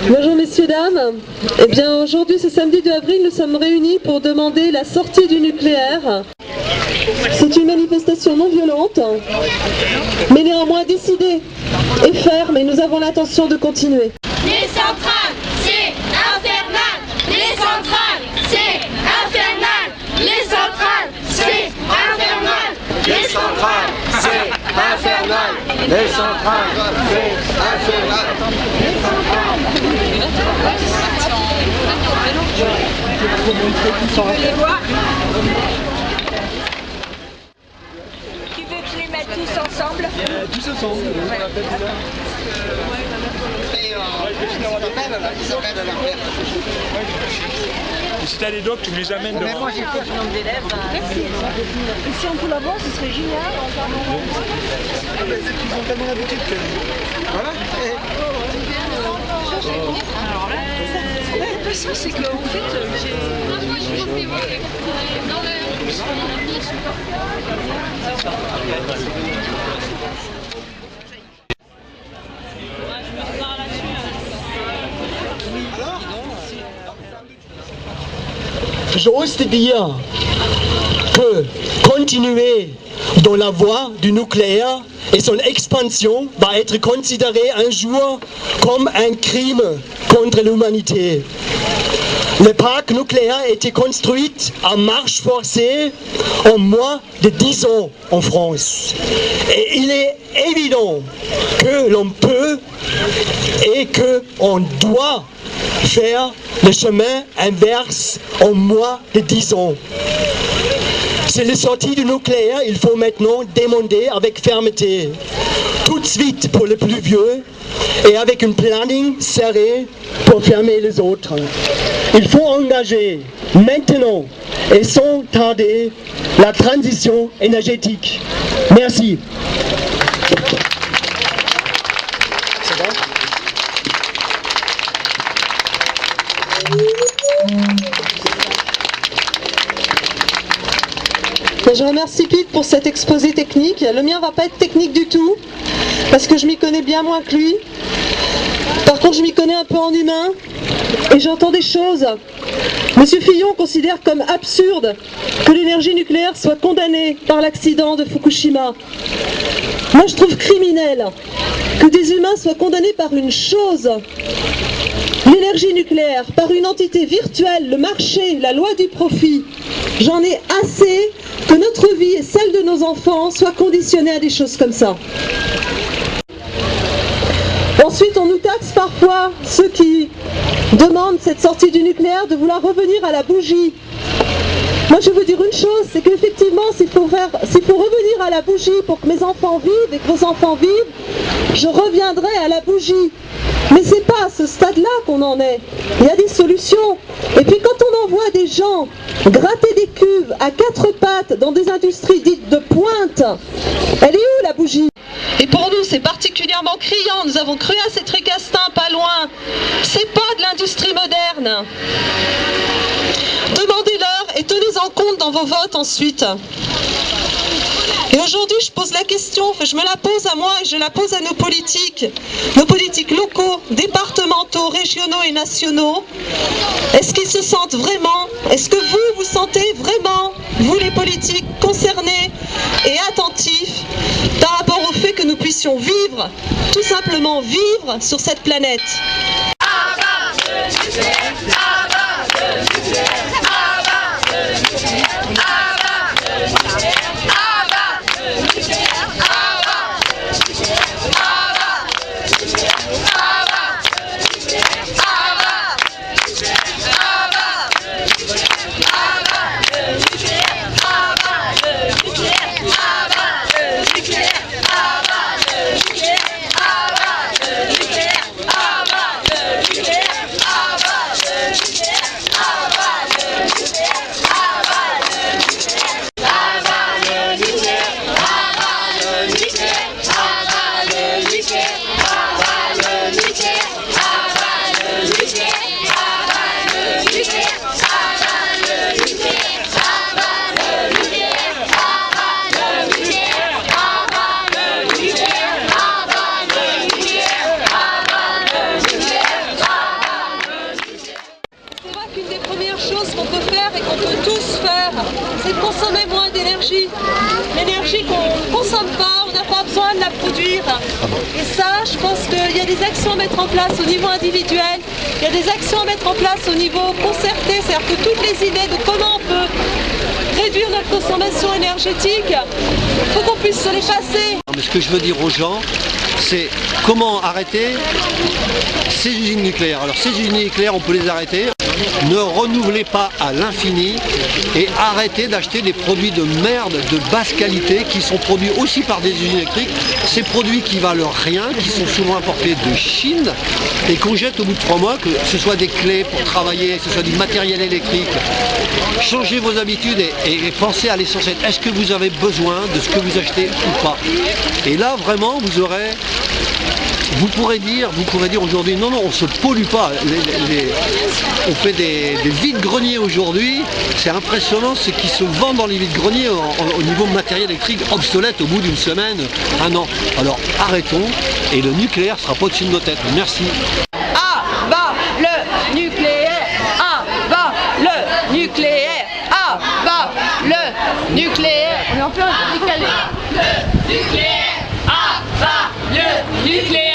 Bonjour messieurs, dames. Eh bien aujourd'hui, ce samedi 2 avril, nous sommes réunis pour demander la sortie du nucléaire. C'est une manifestation non violente, mais néanmoins décidée et ferme, et nous avons l'intention de continuer. Les centrales, c'est infernal. Les centrales, c'est infernal. Les centrales, c'est infernal. Les centrales, c'est infernal. Les centrales, c'est infernal. Tu veux que je les mette tous ensemble? Tous ensemble. Si t'as des docs, tu me les amènes devant. Moi j'ai fait le nombre d'élèves. Et si on peut l'avoir, ce serait génial. Ils ont tellement l'habitude que... Voilà. Alors là, l'impression c'est que en fait, J'ose te dire que continuer dans la voie du nucléaire et son expansion va être considéré un jour comme un crime contre l'humanité. Le parc nucléaire a été construit à marche forcée en moins de 10 ans en France. Et il est évident que l'on peut et qu'on doit faire le chemin inverse en moins de 10 ans. C'est la sortie du nucléaire, il faut maintenant demander avec fermeté, tout de suite pour les plus vieux et avec un planning serré pour fermer les autres. Il faut engager maintenant et sans tarder la transition énergétique. Merci. Je remercie Pete pour cet exposé technique. Le mien va pas être technique du tout, parce que je m'y connais bien moins que lui. Par contre, je m'y connais un peu en humain, et j'entends des choses. Monsieur Fillon considère comme absurde que l'énergie nucléaire soit condamnée par l'accident de Fukushima. Moi, je trouve criminel que des humains soient condamnés par une chose, l'énergie nucléaire, par une entité virtuelle, le marché, la loi du profit. J'en ai assez que notre vie et celle de nos enfants soient conditionnées à des choses comme ça. Ensuite, on nous taxe parfois, ceux qui demandent cette sortie du nucléaire, de vouloir revenir à la bougie. Moi, je veux dire une chose, c'est qu'effectivement, s'il faut revenir à la bougie pour que mes enfants vivent et que vos enfants vivent, je reviendrai à la bougie. Mais c'est pas à ce stade-là qu'on en est. Il y a des solutions. Et puis quand on envoie des gens gratter des cuves à 4 pattes dans des industries dites de pointe, elle est où la bougie? Et pour nous, c'est particulièrement criant. Nous avons cru à ces tricastins pas loin. C'est pas de l'industrie moderne. Demandez-leur et tenez-en compte dans vos votes ensuite. Et aujourd'hui, je pose la question, je me la pose à moi et je la pose à nos politiques locaux, départementaux, régionaux et nationaux. Est-ce qu'ils se sentent vraiment, est-ce que vous vous sentez vraiment, vous les politiques concernés et attentifs par rapport au fait que nous puissions vivre, tout simplement vivre sur cette planète? besoin de la produire. Et ça, je pense qu'il y a des actions à mettre en place au niveau individuel, il y a des actions à mettre en place au niveau concerté, c'est-à-dire que toutes les idées de comment on peut réduire notre consommation énergétique, il faut qu'on puisse se les passer. Mais ce que je veux dire aux gens, c'est comment arrêter ces usines nucléaires. Alors ces usines nucléaires, on peut les arrêter. Ne renouvelez pas à l'infini et arrêtez d'acheter des produits de merde de basse qualité qui sont produits aussi par des usines électriques. Ces produits qui valent rien, qui sont souvent importés de Chine et qu'on jette au bout de 3 mois, que ce soit des clés pour travailler, que ce soit du matériel électrique. Changez vos habitudes et pensez à l'essentiel. Est-ce que vous avez besoin de ce que vous achetez ou pas? Et là vraiment vous pourrez dire aujourd'hui, non, on ne se pollue pas. On fait des vides-greniers aujourd'hui. C'est impressionnant ce qui se vend dans les vides-greniers au niveau matériel électrique obsolète au bout d'une semaine, un an. Alors arrêtons et le nucléaire ne sera pas au-dessus de nos têtes. Merci. Ah bah le nucléaire, ah bah le nucléaire, ah bah le nucléaire. On est en plein décalé. Le nucléaire, ah bah le nucléaire.